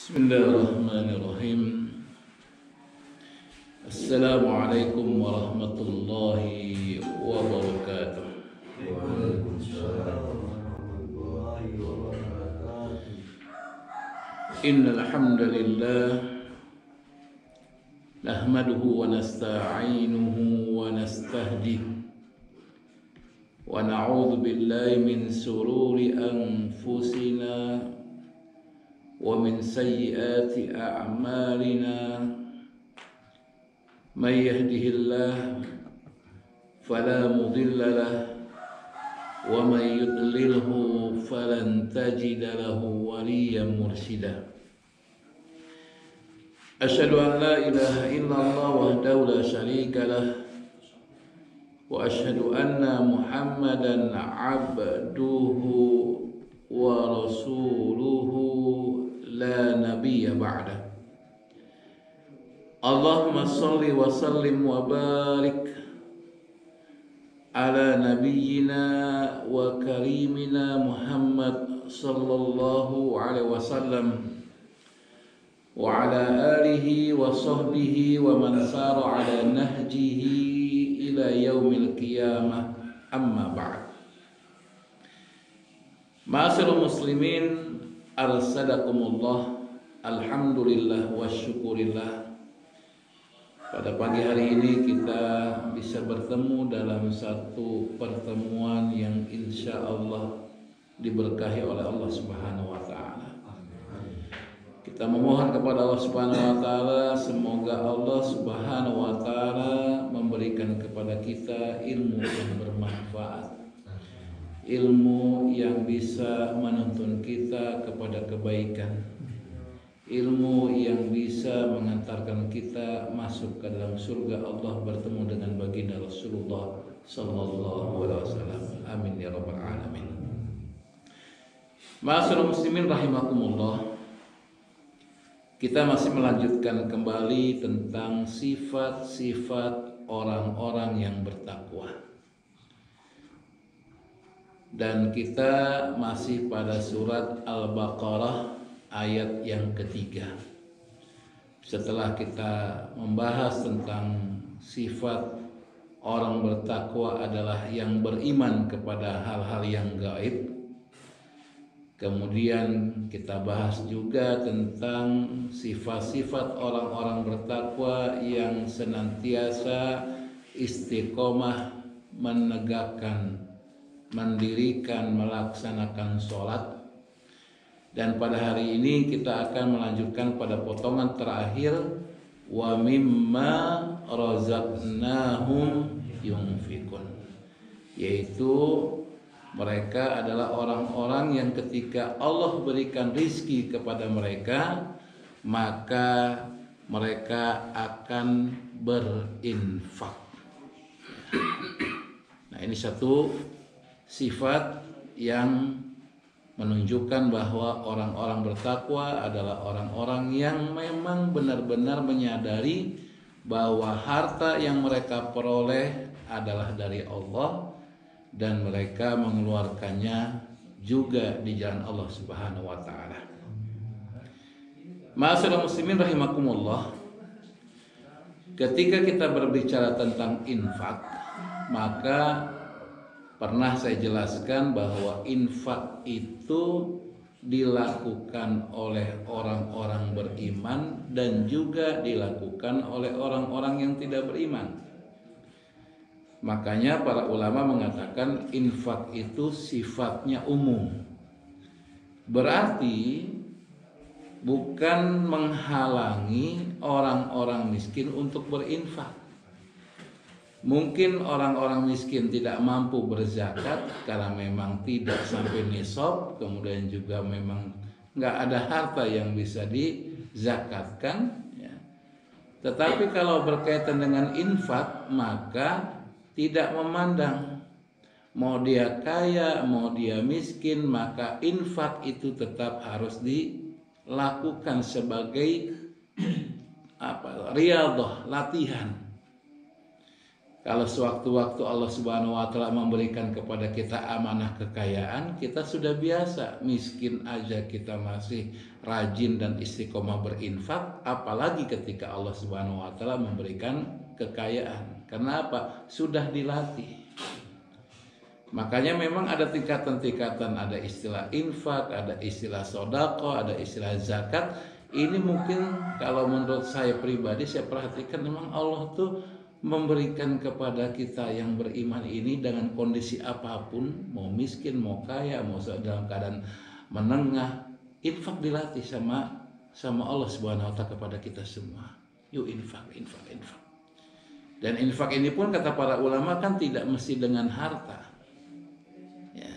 Bismillahirrahmanirrahim. Assalamualaikum warahmatullahi wabarakatuh. Innal hamdalillah nahmaduhu wa nasta'inuhu wa nastahdihi wa na'udzu billahi min sururi anfusina wa min sayyiati a'malina may yahdihillahu fala mudilla lahu wa may yudlilhu falan tajida lahu waliyyan mursyida. Asyhadu an la ilaha illallah wahdahu la syarika lah wa asyhadu anna Muhammadan abduhu wa rasuluhu la nabiyya ba'da. Allahumma salli wa sallim wa barik ala nabiyyina wa karimina Muhammad sallallahu alaihi wasallam wa ala alihi wa sahbihi wa man sara ala nahjihi ila yaumil qiyamah, amma ba'd. Ma'asyiral muslimin, arsadakumullah, alhamdulillah wa syukurillah. Pada pagi hari ini kita bisa bertemu dalam satu pertemuan yang insya Allah diberkahi oleh Allah Subhanahu wa Ta'ala. Kita memohon kepada Allah Subhanahu wa Ta'ala, semoga Allah Subhanahu wa Ta'ala memberikan kepada kita ilmu yang bermanfaat, ilmu yang bisa menuntun kita kepada kebaikan, ilmu yang bisa mengantarkan kita masuk ke dalam surga Allah, bertemu dengan baginda Rasulullah sallallahu alaihi wasallam. Amin ya rabbal alamin. Ma'asyiral muslimin rahimakumullah. Kita masih melanjutkan kembali tentang sifat-sifat orang-orang yang bertakwa. Dan kita masih pada surat Al-Baqarah ayat yang ketiga. Setelah kita membahas tentang sifat orang bertakwa adalah yang beriman kepada hal-hal yang gaib, kemudian kita bahas juga tentang sifat-sifat orang-orang bertakwa yang senantiasa istiqomah menegakkan, mendirikan, melaksanakan sholat. Dan pada hari ini kita akan melanjutkan pada potongan terakhir, wa mimma razaqnahum yunfikun, yaitu mereka adalah orang-orang yang ketika Allah berikan rizki kepada mereka, maka mereka akan berinfak. Nah, ini satu sifat yang menunjukkan bahwa orang-orang bertakwa adalah orang-orang yang memang benar-benar menyadari bahwa harta yang mereka peroleh adalah dari Allah, dan mereka mengeluarkannya juga di jalan Allah Subhanahu wa Ta'ala. Ma'asyiral muslimin rahimakumullah. Ketika kita berbicara tentang infak, maka pernah saya jelaskan bahwa infak itu dilakukan oleh orang-orang beriman dan juga dilakukan oleh orang-orang yang tidak beriman. Makanya para ulama mengatakan infak itu sifatnya umum. Berarti bukan menghalangi orang-orang miskin untuk berinfak. Mungkin orang-orang miskin tidak mampu berzakat karena memang tidak sampai nisab, kemudian juga memang nggak ada harta yang bisa dizakatkan, ya. Tetapi kalau berkaitan dengan infak, maka tidak memandang mau dia kaya, mau dia miskin, maka infak itu tetap harus dilakukan sebagai riyadhah, latihan. Kalau sewaktu-waktu Allah Subhanahu wa taala memberikan kepada kita amanah kekayaan, kita sudah biasa, miskin aja kita masih rajin dan istiqomah berinfak, apalagi ketika Allah Subhanahu wa taala memberikan kekayaan. Karena apa? Sudah dilatih. Makanya memang ada tingkatan-tingkatan, ada istilah infak, ada istilah sodako, ada istilah zakat. Ini mungkin kalau menurut saya pribadi, saya perhatikan memang Allah tuh memberikan kepada kita yang beriman ini dengan kondisi apapun, mau miskin, mau kaya, mau dalam keadaan menengah, infak dilatih sama Allah Subhanahu wa taala kepada kita semua. Yuk infak. Dan infak ini pun kata para ulama kan tidak mesti dengan harta. Ya.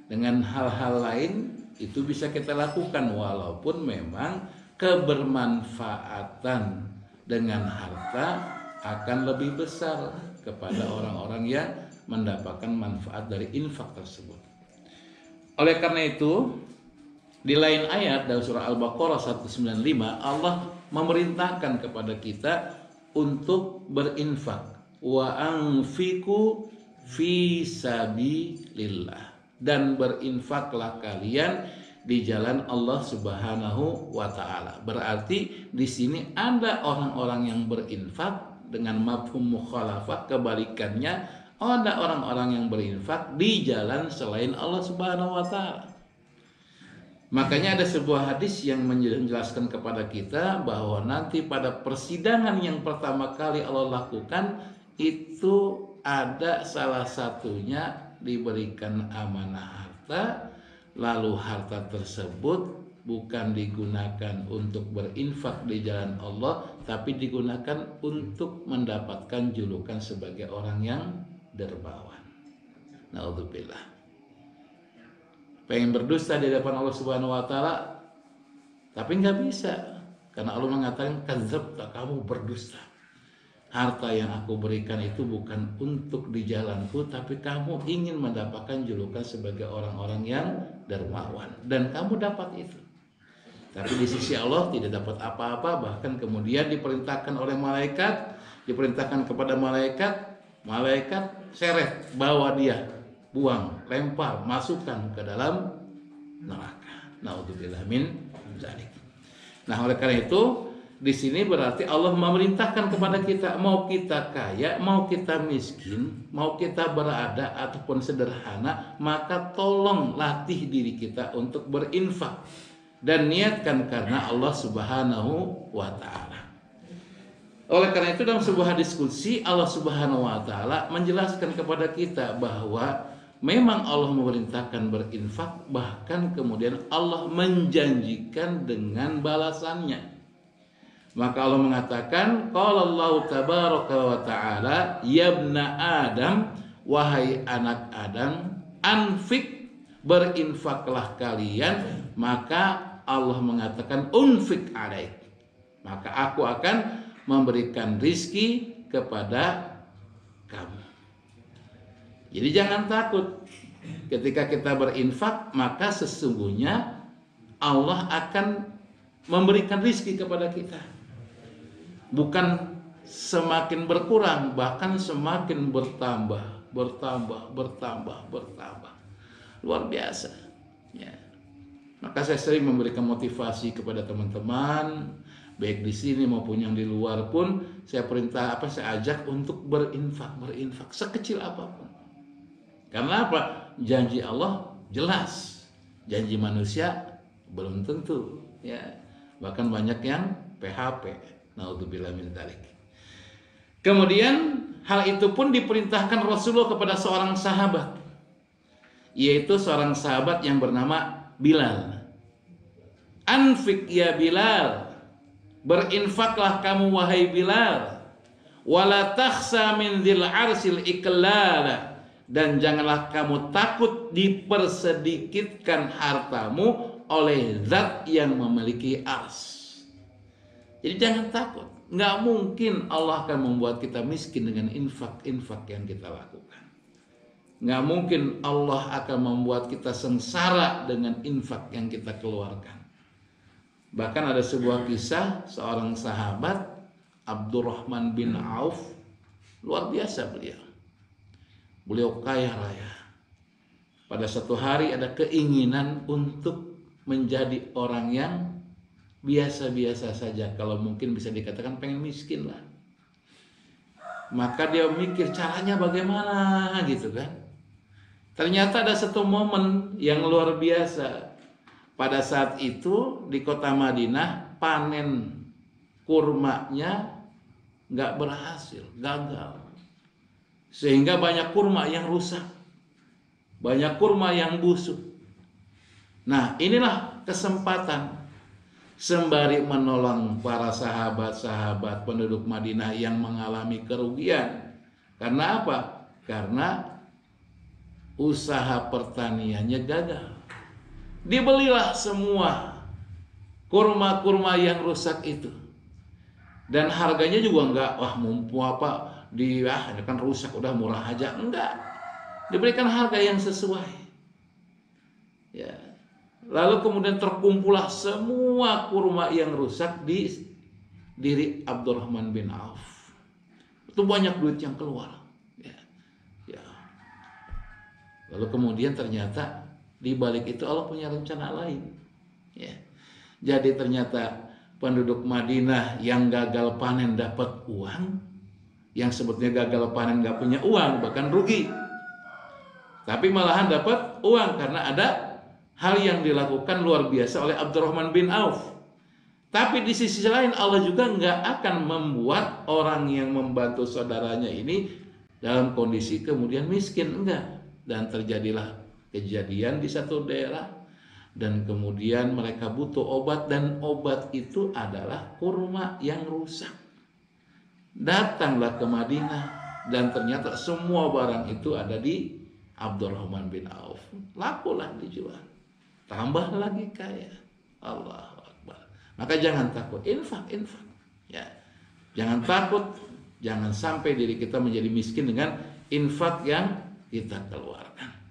Dengan hal-hal lain itu bisa kita lakukan, walaupun memang kebermanfaatan dengan harta akan lebih besar kepada orang-orang yang mendapatkan manfaat dari infak tersebut. Oleh karena itu, di lain ayat dalam surah Al-Baqarah 195, Allah memerintahkan kepada kita untuk berinfak. Wa anfiqu fi sabilillah, dan berinfaklah kalian di jalan Allah Subhanahu wa taala. Berarti di sini ada orang-orang yang berinfak dengan mafhum mukhalafah, kebalikannya ada orang-orang yang berinfak di jalan selain Allah Subhanahu wa taala. Makanya ada sebuah hadis yang menjelaskan kepada kita bahwa nanti pada persidangan yang pertama kali Allah lakukan itu ada salah satunya diberikan amanah harta, lalu harta tersebut bukan digunakan untuk berinfak di jalan Allah, tapi digunakan untuk mendapatkan julukan sebagai orang yang dermawan. Naudzubillah. Pengen berdusta di depan Allah Subhanahu wa taala, tapi nggak bisa, karena Allah mengatakan kadzabta, kamu berdusta. Harta yang aku berikan itu bukan untuk di jalanku, tapi kamu ingin mendapatkan julukan sebagai orang-orang yang dermawan, dan kamu dapat itu. Tapi di sisi Allah tidak dapat apa-apa, bahkan kemudian diperintahkan oleh malaikat, diperintahkan kepada malaikat seret, bawa dia, buang, lempar, masukkan ke dalam neraka. Naudzubillah min dzalik. Nah, oleh karena itu di sini berarti Allah memerintahkan kepada kita, mau kita kaya, mau kita miskin, mau kita berada ataupun sederhana, maka tolong latih diri kita untuk berinfak dan niatkan karena Allah Subhanahu wa taala. Oleh karena itu dalam sebuah hadis qudsi Allah Subhanahu wa taala menjelaskan kepada kita bahwa memang Allah memerintahkan berinfak, bahkan kemudian Allah menjanjikan dengan balasannya. Maka Allah mengatakan, qala Allah tabaraka wa taala, ya ibna Adam, wahai anak Adam, anfik, berinfaklah kalian. Maka Allah mengatakan unfik alaik, maka aku akan memberikan rizki kepada kamu. Jadi jangan takut ketika kita berinfak, maka sesungguhnya Allah akan memberikan rizki kepada kita. Bukan semakin berkurang, bahkan semakin bertambah. Luar biasa. Ya. Maka saya sering memberikan motivasi kepada teman-teman, baik di sini maupun yang di luar pun, saya saya ajak untuk berinfak sekecil apapun. Karena apa? Janji Allah jelas, janji manusia belum tentu. Ya. Bahkan banyak yang PHP. Naudzubillah min dzalik. Kemudian hal itu pun diperintahkan Rasulullah kepada seorang sahabat, yaitu seorang sahabat yang bernama Bilal. Anfik ya Bilal, berinfaklah kamu wahai Bilal. Wala takhsa min dzil arsil iklala, dan janganlah kamu takut dipersedikitkan hartamu oleh zat yang memiliki ars. Jadi jangan takut, nggak mungkin Allah akan membuat kita miskin dengan infak yang kita lakukan. Nggak mungkin Allah akan membuat kita sengsara dengan infak yang kita keluarkan. Bahkan ada sebuah kisah seorang sahabat, Abdurrahman bin Auf Luar biasa beliau. Beliau kaya raya. Pada suatu hari ada keinginan untuk menjadi orang yang biasa-biasa saja. Kalau mungkin bisa dikatakan pengen miskin lah. Maka dia mikir caranya bagaimana gitu kan. Ternyata ada satu momen yang luar biasa. Pada saat itu di kota Madinah panen kurmanya nggak berhasil, gagal. Sehingga banyak kurma yang rusak. Banyak kurma yang busuk. Nah, inilah kesempatan sembari menolong para sahabat-sahabat penduduk Madinah yang mengalami kerugian. Karena apa? Karena usaha pertaniannya gagal. Dibelilah semua kurma-kurma yang rusak itu. Dan harganya juga enggak, wah mumpung apa, ini kan rusak, udah murah aja. Enggak. Diberikan harga yang sesuai. Ya. Lalu kemudian terkumpullah semua kurma yang rusak di diri Abdurrahman bin Auf. Itu banyak duit yang keluar. Ya. Ya. Lalu kemudian ternyata di balik itu Allah punya rencana lain. Ya. Jadi ternyata penduduk Madinah yang gagal panen dapat uang, yang sebetulnya gagal panen gak punya uang, bahkan rugi. Tapi malahan dapat uang karena ada hal yang dilakukan luar biasa oleh Abdurrahman bin Auf. Tapi di sisi lain Allah juga nggak akan membuat orang yang membantu saudaranya ini dalam kondisi kemudian miskin, enggak. Dan terjadilah kejadian di satu daerah dan kemudian mereka butuh obat dan obat itu adalah kurma yang rusak. Datanglah ke Madinah dan ternyata semua barang itu ada di Abdurrahman bin Auf. Lakulah dijual. Tambah lagi kaya. Allahu Akbar. Maka jangan takut. Infak. Ya. Jangan takut. Jangan sampai diri kita menjadi miskin dengan infak yang kita keluarkan.